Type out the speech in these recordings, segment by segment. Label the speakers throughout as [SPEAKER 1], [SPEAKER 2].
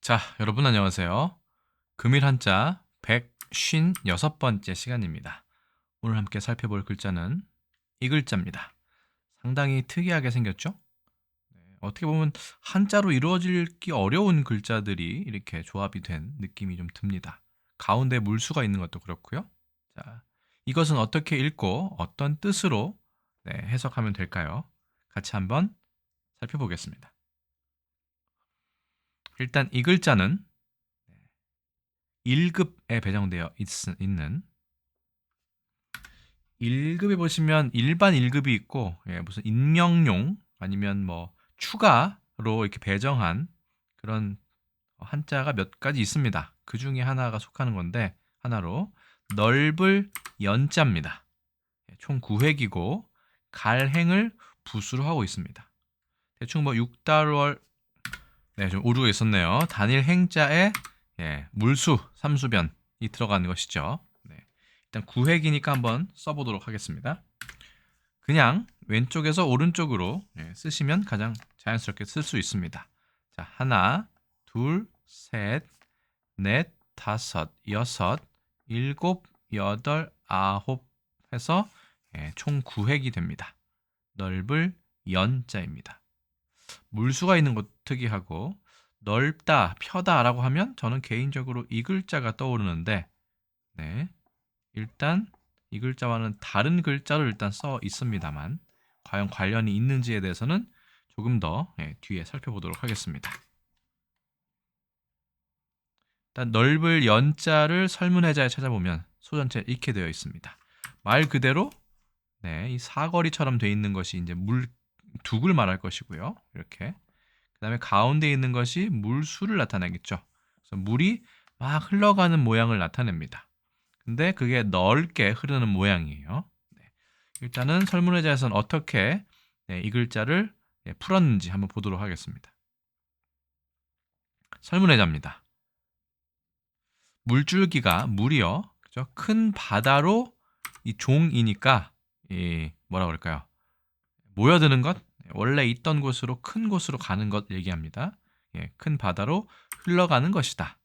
[SPEAKER 1] 자, 여러분 안녕하세요. 금일 한자 156번째 시간입니다. 오늘 함께 살펴볼 글자는 이 글자입니다. 상당히 특이하게 생겼죠? 어떻게 보면 한자로 이루어지기 어려운 글자들이 이렇게 조합이 된 느낌이 좀 듭니다. 가운데 물수가 있는 것도 그렇고요. 자, 이것은 어떻게 읽고 어떤 뜻으로 해석하면 될까요? 같이 한번 살펴보겠습니다. 일단 이 글자는 1급에 배정되어 있는 1급에 보시면 일반 1급이 있고 무슨 인명용 아니면 뭐 추가로 이렇게 배정한 그런 한자가 몇 가지 있습니다. 그 중에 하나가 속하는 건데 하나로 넓을 연자입니다. 총 9획이고 갈행을 부수로 하고 있습니다. 대충 뭐 6달월 좀 오류가 있었네요. 단일 행자에 물수, 삼수변이 들어가는 것이죠. 일단 9획이니까 한번 써보도록 하겠습니다. 그냥 왼쪽에서 오른쪽으로 쓰시면 가장 자연스럽게 쓸 수 있습니다. 자, 하나, 둘, 셋, 넷, 다섯, 여섯, 일곱, 여덟, 아홉 해서 총 9획이 됩니다. 넓을 연자입니다. 물수가 있는 것 특이하고 넓다, 펴다라고 하면 저는 개인적으로 이 글자가 떠오르는데 일단 이 글자와는 다른 글자를 일단 써 있습니다만 과연 관련이 있는지에 대해서는 조금 더 뒤에 살펴보도록 하겠습니다. 일단 넓을 연자를 설문해자에 찾아보면 소전체 이렇게 되어 있습니다. 말 그대로 이 사거리처럼 되어 있는 것이 이제 둑을 말할 것이고요. 이렇게 그 다음에 가운데 있는 것이 물수를 나타내겠죠. 그래서 물이 막 흘러가는 모양을 나타냅니다. 근데 그게 넓게 흐르는 모양이에요. 일단은 설문의자에서는 어떻게 이 글자를 풀었는지 한번 보도록 하겠습니다. 설문의자입니다. 물줄기가 물이요, 그죠? 큰 바다로 이 종이니까 뭐라 그럴까요? 모여드는 것, 원래 있던 곳으로 큰 곳으로 가는 것 얘기합니다. 큰 바다로 흘러가는 것이다.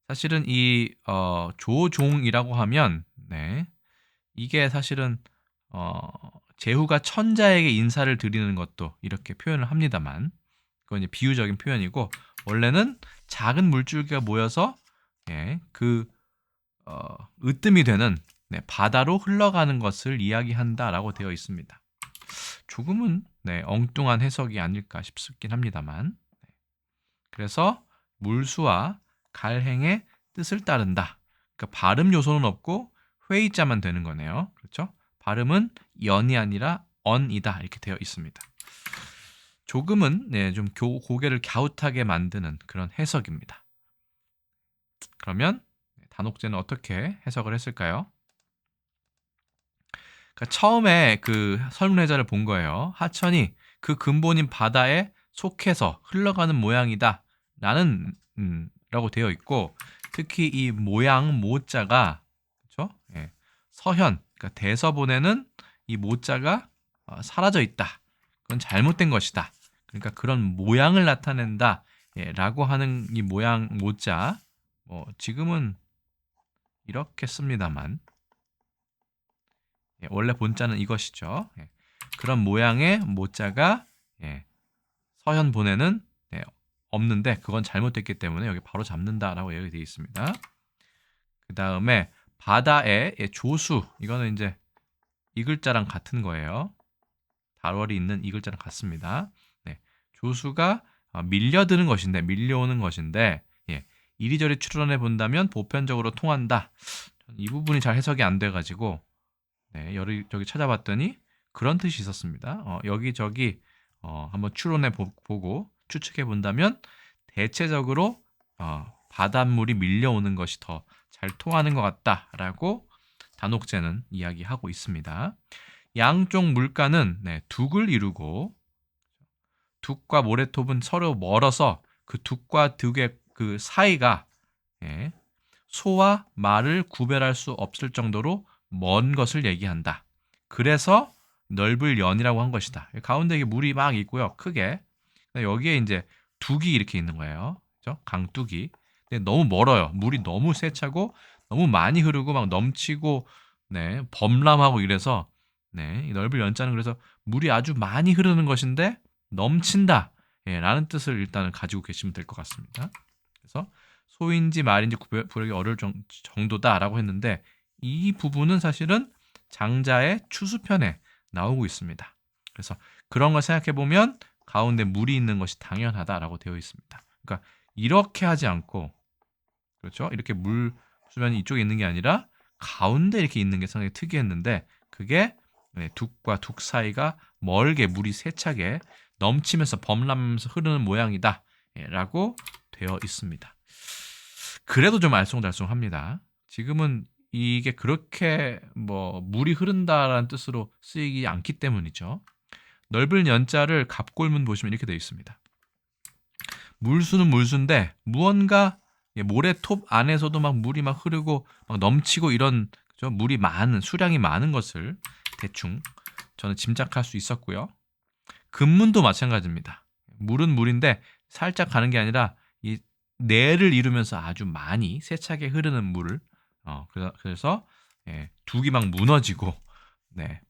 [SPEAKER 1] 사실은 이 조종이라고 하면 이게 사실은 제후가 천자에게 인사를 드리는 것도 이렇게 표현을 합니다만 그건 이제 비유적인 표현이고 원래는 작은 물줄기가 모여서 그 으뜸이 되는 바다로 흘러가는 것을 이야기한다라고 되어 있습니다. 조금은 엉뚱한 해석이 아닐까 싶긴 합니다만 그래서 물수와 갈행의 뜻을 따른다. 그러니까 발음 요소는 없고 회의자만 되는 거네요. 그렇죠? 발음은 연이 아니라 언이다 이렇게 되어 있습니다. 조금은 좀 고개를 갸웃하게 만드는 그런 해석입니다. 그러면 단옥제는 어떻게 해석을 했을까요? 그러니까 처음에 그 설문회자를 본 거예요. 하천이 그 근본인 바다에 속해서 흘러가는 모양이다 라는 라고 되어 있고 특히 이 모양 모자가 그렇죠? 서현 그러니까 대서본에는 이 모자가 사라져 있다. 그건 잘못된 것이다. 그러니까 그런 모양을 나타낸다 라고 하는 이 모양 모자 지금은 이렇게 씁니다만 원래 본자는 이것이죠. 그런 모양의 모자가 서현본에는 없는데 그건 잘못됐기 때문에 여기 바로 잡는다라고 얘기되어 있습니다. 그 다음에 바다의 조수 이거는 이제 이 글자랑 같은 거예요. 달월이 있는 이 글자랑 같습니다. 조수가 밀려드는 것인데 밀려오는 것인데 이리저리 추론해 본다면 보편적으로 통한다. 이 부분이 잘 해석이 안 돼가지고 여기 찾아봤더니 그런 뜻이 있었습니다. 여기저기 한번 추론해 보고 추측해 본다면 대체적으로 바닷물이 밀려오는 것이 더 잘 통하는 것 같다라고 단옥제는 이야기하고 있습니다. 양쪽 물가는 둑을 이루고 둑과 모래톱은 서로 멀어서 그 둑과 둑의 그 사이가 소와 말을 구별할 수 없을 정도로 먼 것을 얘기한다. 그래서 넓을 연이라고 한 것이다. 가운데 물이 막 있고요. 크게. 여기에 이제 둑이 이렇게 있는 거예요. 그죠? 강둑이. 근데 너무 멀어요. 물이 너무 세차고 너무 많이 흐르고 막 넘치고 네, 범람하고 이래서 네, 이 넓을 연자는 그래서 물이 아주 많이 흐르는 것인데 넘친다. 예, 라는 뜻을 일단은 가지고 계시면 될 것 같습니다. 그래서 소인지 말인지 구별하기 어려울 정도다라고 했는데 이 부분은 사실은 장자의 추수편에 나오고 있습니다. 그래서 그런 걸 생각해 보면 가운데 물이 있는 것이 당연하다라고 되어 있습니다. 그러니까 이렇게 하지 않고 그렇죠? 이렇게 물 수면이 이쪽에 있는 게 아니라 가운데 이렇게 있는 게 상당히 특이했는데 그게 둑과 둑 사이가 멀게 물이 세차게 넘치면서 범람하면서 흐르는 모양이다 라고 되어 있습니다. 그래도 좀 알쏭달쏭합니다. 지금은 이게 그렇게 뭐 물이 흐른다라는 뜻으로 쓰이지 않기 때문이죠. 넓은 연자를 갑골문 보시면 이렇게 되어 있습니다. 물수는 물수인데 무언가 모래톱 안에서도 막 물이 막 흐르고 막 넘치고 이런 그죠? 물이 많은 수량이 많은 것을 대충 저는 짐작할 수 있었고요. 금문도 마찬가지입니다. 물은 물인데 살짝 가는 게 아니라 이 내를 이루면서 아주 많이 세차게 흐르는 물을 그래서 둑이 막 무너지고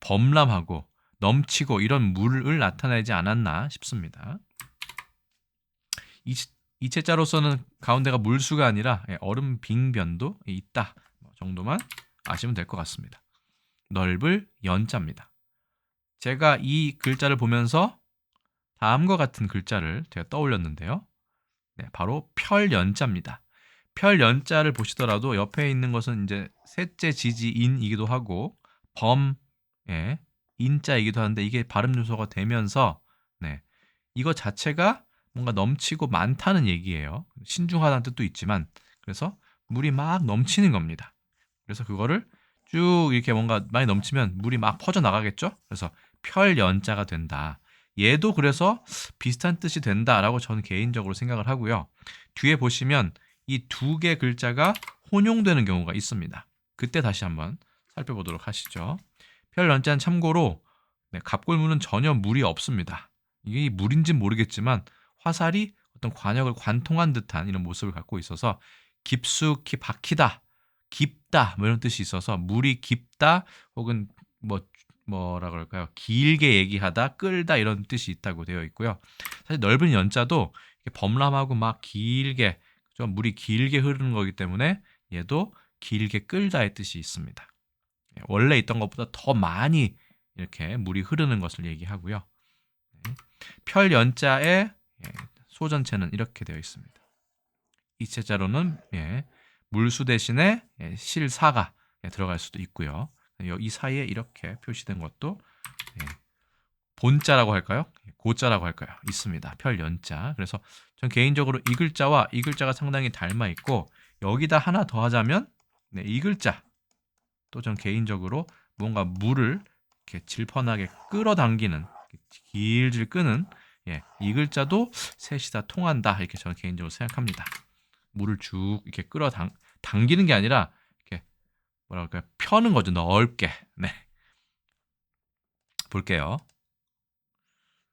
[SPEAKER 1] 범람하고 넘치고 이런 물을 나타내지 않았나 싶습니다. 이체자로서는 가운데가 물수가 아니라 얼음 빙변도 있다 정도만 아시면 될 것 같습니다. 넓을 연자입니다. 제가 이 글자를 보면서 다음과 같은 글자를 제가 떠올렸는데요. 바로 펼연자입니다. 펼연자를 보시더라도 옆에 있는 것은 이제 셋째 지지인이기도 하고 범 인자이기도 하는데 이게 발음 요소가 되면서 이거 자체가 뭔가 넘치고 많다는 얘기예요. 신중하다는 뜻도 있지만 그래서 물이 막 넘치는 겁니다. 그래서 그거를 쭉 이렇게 뭔가 많이 넘치면 물이 막 퍼져나가겠죠? 그래서 펼연자가 된다. 얘도 그래서 비슷한 뜻이 된다라고 저는 개인적으로 생각을 하고요. 뒤에 보시면 이 두 개 글자가 혼용되는 경우가 있습니다. 그때 다시 한번 살펴보도록 하시죠. 펼연자는 참고로 갑골문은 전혀 물이 없습니다. 이게 물인지는 모르겠지만 화살이 어떤 관역을 관통한 듯한 이런 모습을 갖고 있어서 깊숙이 박히다, 깊다 뭐 이런 뜻이 있어서 물이 깊다 혹은 뭐라 그럴까요? 길게 얘기하다, 끌다 이런 뜻이 있다고 되어 있고요. 사실 넓은 연자도 범람하고 막 길게 좀 물이 길게 흐르는 거기 때문에 얘도 길게 끌다의 뜻이 있습니다. 원래 있던 것보다 더 많이 이렇게 물이 흐르는 것을 얘기하고요. 펼연자의 소전체는 이렇게 되어 있습니다. 이체자로는 물수 대신에 실사가 들어갈 수도 있고요. 이 사이에 이렇게 표시된 것도 본자라고 할까요? 고자라고 할까요? 있습니다. 펼연자. 그래서 전 개인적으로 이 글자와 이 글자가 상당히 닮아 있고 여기다 하나 더 하자면 이 글자 또 전 개인적으로 뭔가 물을 이렇게 질펀하게 끌어당기는 길질 끄는 이 글자도 셋이 다 통한다 이렇게 저는 개인적으로 생각합니다. 물을 쭉 이렇게 당기는 게 아니라 이렇게 뭐라 그럴까요? 펴는 거죠. 넓게. 볼게요.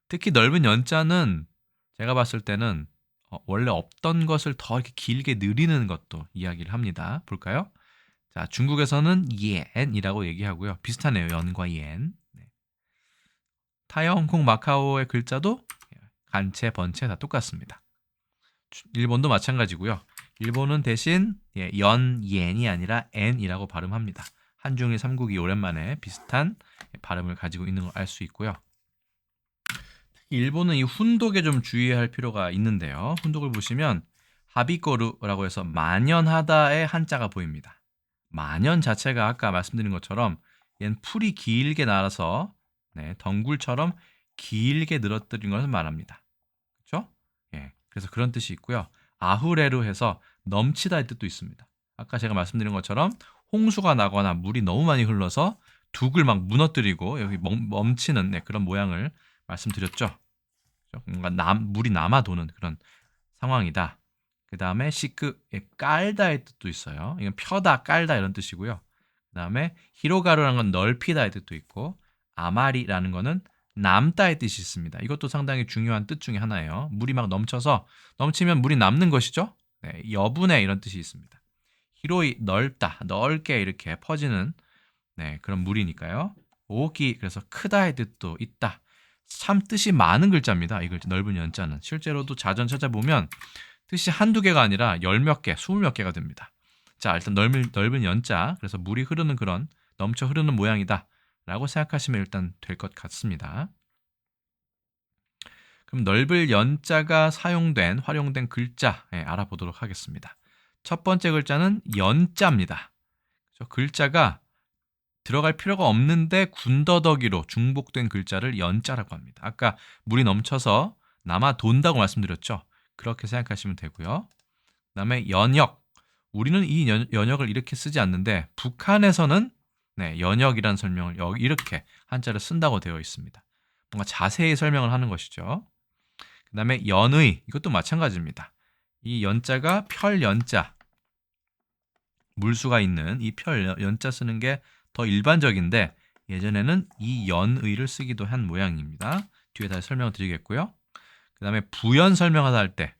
[SPEAKER 1] 특히 넓은 연자는 제가 봤을 때는 원래 없던 것을 더 이렇게 길게 느리는 것도 이야기를 합니다. 볼까요? 자, 중국에서는 옌이라고 얘기하고요. 비슷하네요. 연과 옌. 타이어, 홍콩, 마카오의 글자도 간체, 번체 다 똑같습니다. 일본도 마찬가지고요. 일본은 대신 연, 옌이 아니라 n이라고 발음합니다. 한중일 삼국이 오랜만에 비슷한 발음을 가지고 있는 걸 알 수 있고요. 일본은 이 훈독에 좀 주의할 필요가 있는데요. 훈독을 보시면 하비꼬르라고 해서 만연하다의 한자가 보입니다. 만연 자체가 아까 말씀드린 것처럼 얘는 풀이 길게 날아서 덩굴처럼 길게 늘어뜨린 것을 말합니다. 그렇죠? 그래서 그런 뜻이 있고요. 아후레루 해서 넘치다의 뜻도 있습니다. 아까 제가 말씀드린 것처럼 홍수가 나거나 물이 너무 많이 흘러서 둑을 막 무너뜨리고 여기 멈치는 그런 모양을 말씀드렸죠. 뭔가 물이 남아 도는 그런 상황이다. 그 다음에 시크 깔다의 뜻도 있어요. 이건 펴다, 깔다 이런 뜻이고요. 그 다음에 히로가루라는 건 넓히다의 뜻도 있고 아마리라는 거는 남다의 뜻이 있습니다. 이것도 상당히 중요한 뜻 중에 하나예요. 물이 막 넘치면 물이 남는 것이죠. 네, 여분의 이런 뜻이 있습니다. 히로이 넓다, 넓게 이렇게 퍼지는 네, 그런 물이니까요. 오기 그래서 크다의 뜻도 있다. 참 뜻이 많은 글자입니다. 이 글자 넓은 연자는 실제로도 자전 찾아보면 뜻이 한두 개가 아니라 열 몇 개, 20몇 개가 됩니다. 자, 일단 넓은 연자 그래서 물이 흐르는 그런 넘쳐 흐르는 모양이다 라고 생각하시면 일단 될 것 같습니다. 그럼 넓을 연자가 활용된 글자 알아보도록 하겠습니다. 첫 번째 글자는 연자입니다. 글자가 들어갈 필요가 없는데 군더더기로 중복된 글자를 연자라고 합니다. 아까 물이 넘쳐서 남아 돈다고 말씀드렸죠. 그렇게 생각하시면 되고요. 그다음에 연역. 우리는 이 연역을 이렇게 쓰지 않는데 북한에서는 연역이라는 설명을 이렇게 한자를 쓴다고 되어 있습니다. 뭔가 자세히 설명을 하는 것이죠. 그다음에 연의. 이것도 마찬가지입니다. 이 연자가 펼연자. 물수가 있는 이 펼연자 쓰는 게 더 일반적인데 예전에는 이 연의를 쓰기도 한 모양입니다. 뒤에 다시 설명을 드리겠고요. 그 다음에 부연 설명하다 할 때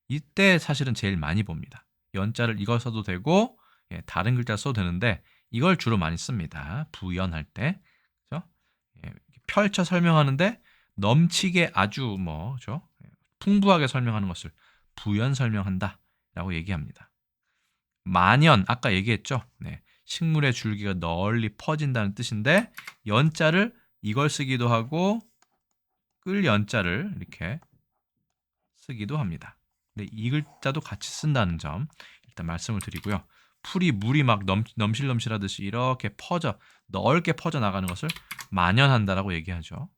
[SPEAKER 1] 이때 사실은 제일 많이 봅니다. 연자를 이걸 써도 되고 다른 글자 써도 되는데 이걸 주로 많이 씁니다. 부연할 때 그렇죠? 펼쳐 설명하는데 넘치게 아주 그렇죠? 풍부하게 설명하는 것을 부연 설명한다 라고 얘기합니다. 만연 아까 얘기했죠. 식물의 줄기가 널리 퍼진다는 뜻인데 연자를 이걸 쓰기도 하고 끌 연자를 이렇게 쓰기도 합니다. 근데 이 글자도 같이 쓴다는 점 일단 말씀을 드리고요. 물이 막 넘실넘실하듯이 이렇게 넓게 퍼져 나가는 것을 만연한다라고 얘기하죠.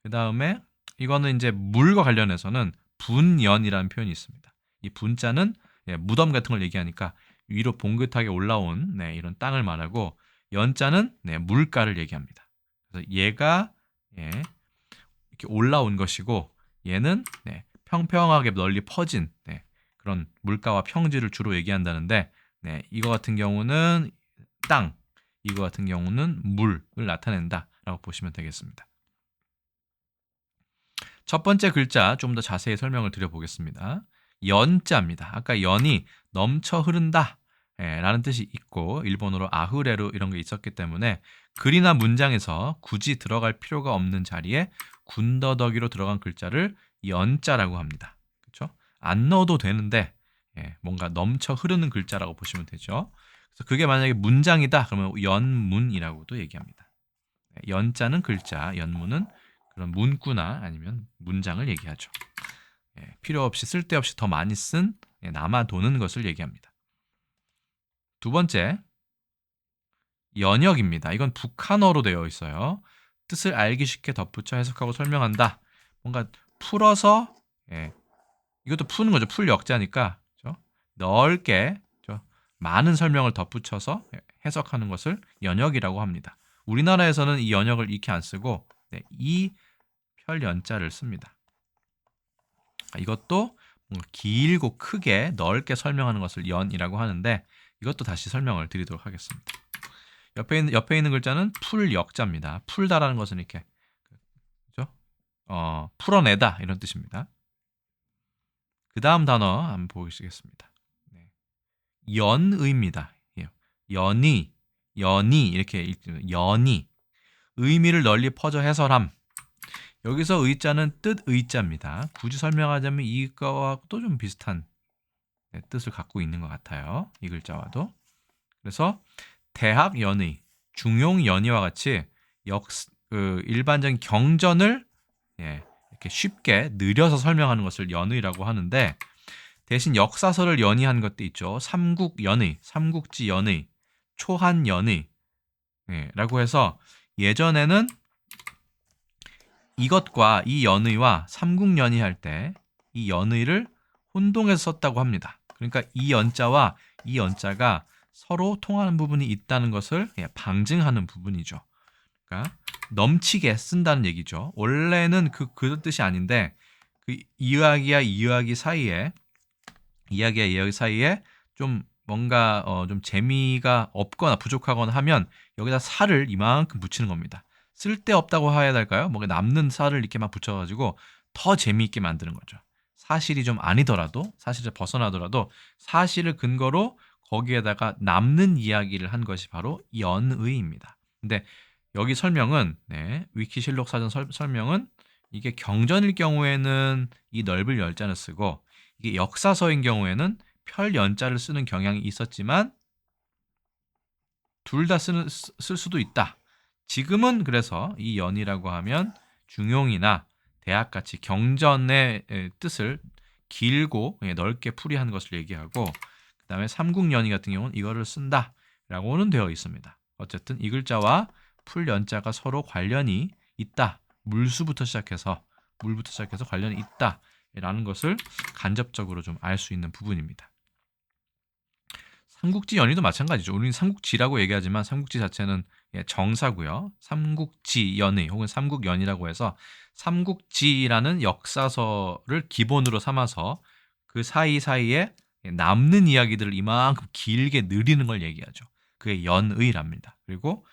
[SPEAKER 1] 그 다음에 이거는 이제 물과 관련해서는 분연이라는 표현이 있습니다. 이 분자는 무덤 같은 걸 얘기하니까 위로 봉긋하게 올라온 이런 땅을 말하고 연자는 물가를 얘기합니다. 그래서 얘가 이렇게 올라온 것이고 얘는 평평하게 널리 퍼진 그런 물가와 평지를 주로 얘기한다는데 이거 같은 경우는 땅, 이거 같은 경우는 물을 나타낸다라고 보시면 되겠습니다. 첫 번째 글자 좀 더 자세히 설명을 드려보겠습니다. 연자입니다. 아까 연이 넘쳐 흐른다 라는 뜻이 있고 일본어로 아흐레루 이런 게 있었기 때문에 글이나 문장에서 굳이 들어갈 필요가 없는 자리에 군더더기로 들어간 글자를 연자라고 합니다. 그렇죠? 안 넣어도 되는데 뭔가 넘쳐 흐르는 글자라고 보시면 되죠. 그래서 그게 만약에 문장이다 그러면 연문이라고도 얘기합니다. 연자는 글자, 연문은 그런 문구나 아니면 문장을 얘기하죠. 필요 없이 쓸데없이 더 많이 쓴 남아 도는 것을 얘기합니다. 두 번째, 연역입니다. 이건 북한어로 되어 있어요. 뜻을 알기 쉽게 덧붙여 해석하고 설명한다. 뭔가 풀어서 이것도 푸는 거죠. 풀 역자니까 그렇죠? 넓게 많은 설명을 덧붙여서 해석하는 것을 연역이라고 합니다. 우리나라에서는 이 연역을 이렇게 안 쓰고 이 펼연자를 씁니다. 이것도 길고 크게 넓게 설명하는 것을 연이라고 하는데 이것도 다시 설명을 드리도록 하겠습니다. 옆에 있는 글자는 풀역자입니다. 풀다라는 것은 이렇게 그렇죠? 풀어내다 이런 뜻입니다. 그 다음 단어 한번 보시겠습니다. 연의입니다. 연이 이렇게 읽습니다. 연이 의미를 널리 퍼져 해설함. 여기서 의자는 뜻 의자입니다. 굳이 설명하자면 이거와도 좀 비슷한 뜻을 갖고 있는 것 같아요. 이 글자와도. 그래서 대학 연의, 중용 연의와 같이 일반적인 경전을 이렇게 쉽게 느려서 설명하는 것을 연의라고 하는데 대신 역사서를 연의한 것도 있죠. 삼국 연의, 삼국지 연의, 초한 연의 라고 해서 예전에는 이것과 이 연의와 삼국 연의 할 때 이 연의를 혼동해서 썼다고 합니다. 그러니까 이 연자와 이 연자가 서로 통하는 부분이 있다는 것을 방증하는 부분이죠. 그러니까 넘치게 쓴다는 얘기죠. 원래는 그 뜻이 아닌데 그 이야기와 이야기 사이에 좀 뭔가 좀 재미가 없거나 부족하거나 하면 여기다 살을 이만큼 붙이는 겁니다. 쓸데없다고 해야 될까요? 뭐 남는 살을 이렇게 막 붙여가지고 더 재미있게 만드는 거죠. 사실이 좀 아니더라도, 사실을 벗어나더라도 사실을 근거로 거기에다가 남는 이야기를 한 것이 바로 연의입니다. 근데 여기 설명은 위키실록 사전 설명은 이게 경전일 경우에는 이 넓을 열자를 쓰고 이게 역사서인 경우에는 펼 연자를 쓰는 경향이 있었지만 둘 다 쓸 수도 있다. 지금은 그래서 이 연이라고 하면 중용이나 대학같이 경전의 뜻을 길고 넓게 풀이한 것을 얘기하고 그 다음에 삼국연의 같은 경우는 이거를 쓴다라고는 되어 있습니다. 어쨌든 이 글자와 풀연자가 서로 관련이 있다. 물부터 시작해서 관련이 있다라는 것을 간접적으로 좀 알 수 있는 부분입니다. 삼국지 연의도 마찬가지죠. 우리는 삼국지라고 얘기하지만 삼국지 자체는 정사고요. 삼국지 연의 혹은 삼국연이라고 해서 삼국지라는 역사서를 기본으로 삼아서 그 사이사이에 남는 이야기들을 이만큼 길게 느리는 걸 얘기하죠. 그게 연의랍니다. 그리고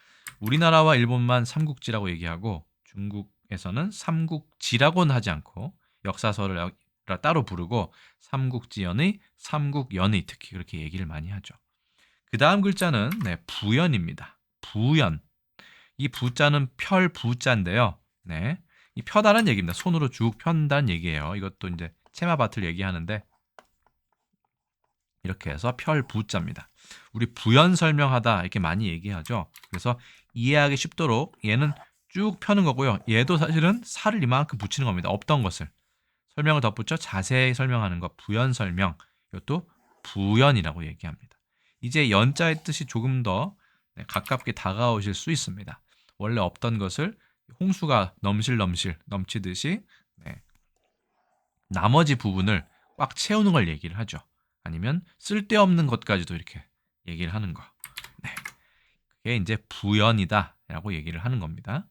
[SPEAKER 1] 우리나라와 일본만 삼국지라고 얘기하고 중국에서는 삼국지라고는 하지 않고 역사서를 따로 부르고 삼국지연의, 삼국연의 특히 그렇게 얘기를 많이 하죠. 그 다음 글자는 부연입니다. 부연. 이 부자는 펼 부자인데요. 이 펴다는 얘기입니다. 손으로 쭉 편다는 얘기예요. 이것도 이제 체마밭을 얘기하는데 이렇게 해서 펼 부자입니다. 우리 부연 설명하다 이렇게 많이 얘기하죠. 그래서 이해하기 쉽도록 얘는 쭉 펴는 거고요. 얘도 사실은 살을 이만큼 붙이는 겁니다. 없던 것을. 설명을 덧붙여 자세히 설명하는 것, 부연 설명. 이것도 부연이라고 얘기합니다. 이제 연자의 뜻이 조금 더 가깝게 다가오실 수 있습니다. 원래 없던 것을 홍수가 넘실넘실 넘치듯이 나머지 부분을 꽉 채우는 걸 얘기를 하죠. 아니면 쓸데없는 것까지도 이렇게 얘기를 하는 거. 그게 이제 부연이다라고 얘기를 하는 겁니다.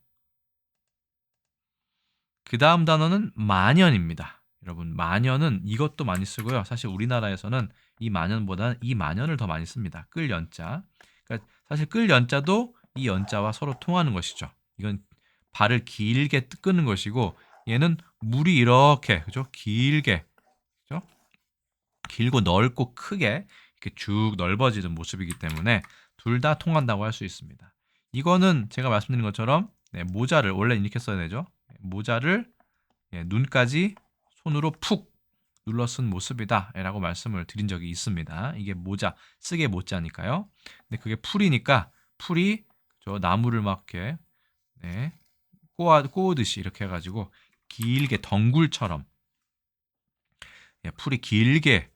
[SPEAKER 1] 그 다음 단어는 만연입니다. 여러분 만연은 이것도 많이 쓰고요. 사실 우리나라에서는 이 만연보다는 이 만연을 더 많이 씁니다. 끌 연자. 그러니까 사실 끌 연자도 이 연자와 서로 통하는 것이죠. 이건 발을 길게 끄는 것이고 얘는 물이 이렇게 그죠? 길게 그죠? 길고 넓고 크게 이렇게 쭉 넓어지는 모습이기 때문에 둘 다 통한다고 할 수 있습니다. 이거는 제가 말씀드린 것처럼 모자를 원래 이렇게 써야 되죠. 모자를 눈까지 손으로 푹 눌러 쓴 모습이다라고 말씀을 드린 적이 있습니다. 이게 모자 쓰게 모자니까요. 근데 그게 풀이니까 풀이 저 나무를 막 이렇게 꼬우듯이 이렇게 해가지고 길게 덩굴처럼 풀이 길게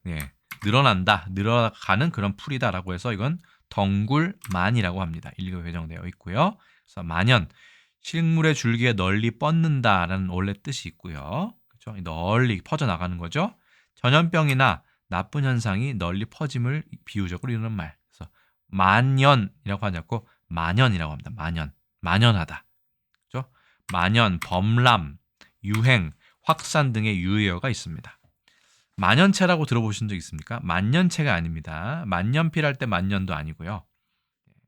[SPEAKER 1] 늘어가는 그런 풀이다라고 해서 이건 덩굴만이라고 합니다. 일교 배정되어 있고요. 그래서 만연 식물의 줄기에 널리 뻗는다라는 원래 뜻이 있고요. 그렇죠? 널리 퍼져나가는 거죠. 전염병이나 나쁜 현상이 널리 퍼짐을 비유적으로 이루는 말. 그래서 만연이라고 하지 않고 만연이라고 합니다. 만연하다. 그렇죠? 만연, 범람, 유행, 확산 등의 유효어가 있습니다. 만연체라고 들어보신 적 있습니까? 만연체가 아닙니다. 만년필 할 때 만년도 아니고요.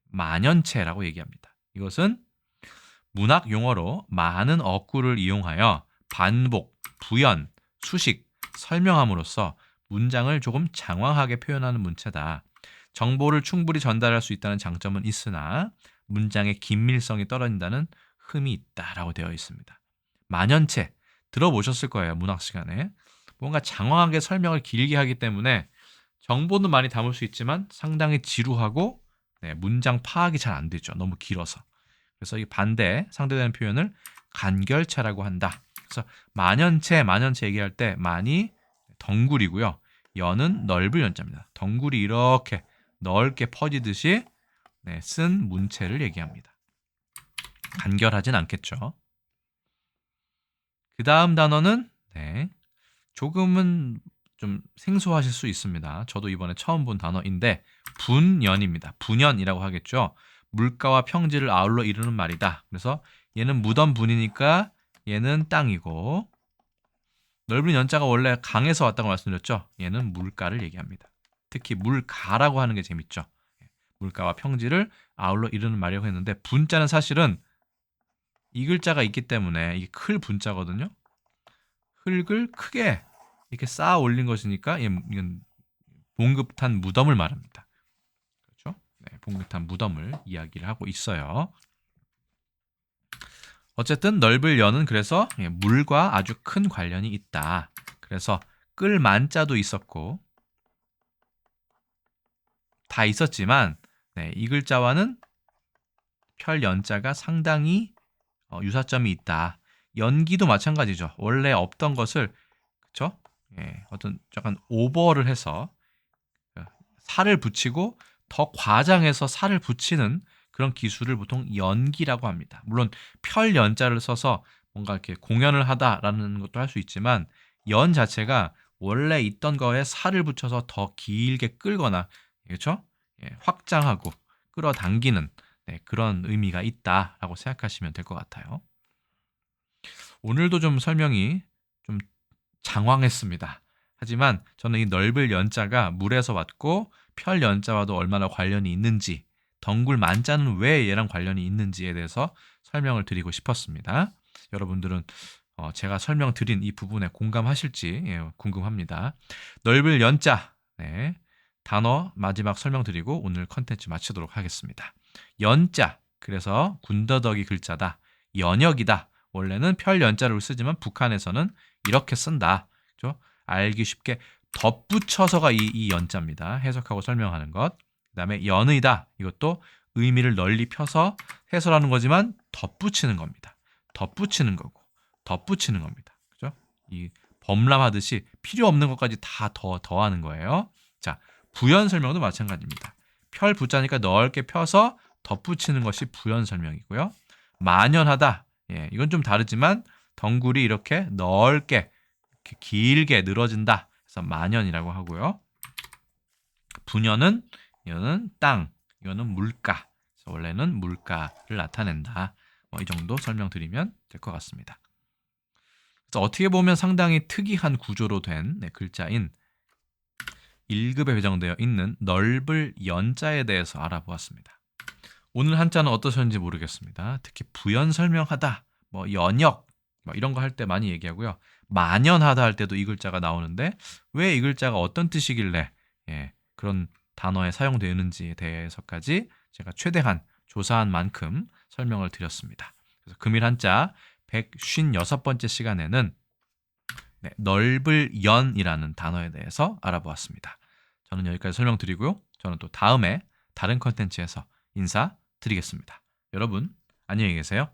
[SPEAKER 1] 만연체라고 얘기합니다. 이것은 문학 용어로 많은 어구를 이용하여 반복, 부연, 수식, 설명함으로써 문장을 조금 장황하게 표현하는 문체다. 정보를 충분히 전달할 수 있다는 장점은 있으나 문장의 긴밀성이 떨어진다는 흠이 있다라고 되어 있습니다. 만연체 들어보셨을 거예요. 문학 시간에. 뭔가 장황하게 설명을 길게 하기 때문에 정보는 많이 담을 수 있지만 상당히 지루하고 문장 파악이 잘 안 되죠. 너무 길어서. 그래서 이 반대 상대되는 표현을 간결체라고 한다. 그래서 만연체 얘기할 때 만이 덩굴이고요. 연은 넓을 연자입니다. 덩굴이 이렇게 넓게 퍼지듯이 쓴 문체를 얘기합니다. 간결하진 않겠죠. 그 다음 단어는 조금은 좀 생소하실 수 있습니다. 저도 이번에 처음 본 단어인데 분연입니다. 분연이라고 하겠죠. 물가와 평지를 아울러 이루는 말이다. 그래서 얘는 무덤 분이니까 얘는 땅이고 넓은 연자가 원래 강에서 왔다고 말씀드렸죠. 얘는 물가를 얘기합니다. 특히 물가라고 하는 게 재밌죠. 물가와 평지를 아울러 이루는 말이라고 했는데 분자는 사실은 이 글자가 있기 때문에 이게 클 분자거든요. 흙을 크게 이렇게 쌓아 올린 것이니까 이건 봉급탄 무덤을 말합니다. 그렇죠? 네, 봉급탄 무덤을 이야기를 하고 있어요. 어쨌든 넓을 연은 그래서 물과 아주 큰 관련이 있다. 그래서 끌 만자도 있었고 다 있었지만 이 글자와는 펼 연자가 상당히 유사점이 있다. 연기도 마찬가지죠. 원래 없던 것을 그렇죠? 어떤 약간 오버를 해서 살을 붙이고 더 과장해서 살을 붙이는 그런 기술을 보통 연기라고 합니다. 물론 펼 연자를 써서 뭔가 이렇게 공연을 하다라는 것도 할 수 있지만 연 자체가 원래 있던 거에 살을 붙여서 더 길게 끌거나 그렇죠? 확장하고 끌어당기는 그런 의미가 있다라고 생각하시면 될 것 같아요. 오늘도 좀 설명이 좀 장황했습니다. 하지만 저는 이 넓을 연자가 물에서 왔고 펼 연자와도 얼마나 관련이 있는지 덩굴 만자는 왜 얘랑 관련이 있는지에 대해서 설명을 드리고 싶었습니다. 여러분들은 제가 설명드린 이 부분에 공감하실지 궁금합니다. 넓을 연자 단어 마지막 설명드리고 오늘 컨텐츠 마치도록 하겠습니다. 연자 그래서 군더더기 글자다. 연역이다. 원래는 펼 연자를 쓰지만 북한에서는 이렇게 쓴다. 그렇죠? 알기 쉽게 덧붙여서가 이 연자입니다. 해석하고 설명하는 것. 그다음에 연의다. 이것도 의미를 널리 펴서 해설하는 거지만 덧붙이는 겁니다. 덧붙이는 거고 덧붙이는 겁니다. 그죠? 이 범람하듯이 필요 없는 것까지 다 더하는 거예요. 자, 부연 설명도 마찬가지입니다. 펼 부자니까 넓게 펴서 덧붙이는 것이 부연 설명이고요. 만연하다. 이건 좀 다르지만 덩굴이 이렇게 넓게 이렇게 길게 늘어진다. 그래서 만연이라고 하고요. 분연은 이거는 땅, 이거는 물가. 그래서 원래는 물가를 나타낸다. 이 정도 설명드리면 될 것 같습니다. 그래서 어떻게 보면 상당히 특이한 구조로 된 글자인 1급에 배정되어 있는 넓을 연자에 대해서 알아보았습니다. 오늘 한자는 어떠셨는지 모르겠습니다. 특히 부연 설명하다, 연역 이런 거 할 때 많이 얘기하고요. 만연하다 할 때도 이 글자가 나오는데 왜 이 글자가 어떤 뜻이길래 그런 단어에 사용되는지에 대해서까지 제가 최대한 조사한 만큼 설명을 드렸습니다. 그래서 금일 한자 156번째 시간에는 넓을 연이라는 단어에 대해서 알아보았습니다. 저는 여기까지 설명드리고요. 저는 또 다음에 다른 컨텐츠에서 인사드리겠습니다. 여러분 안녕히 계세요.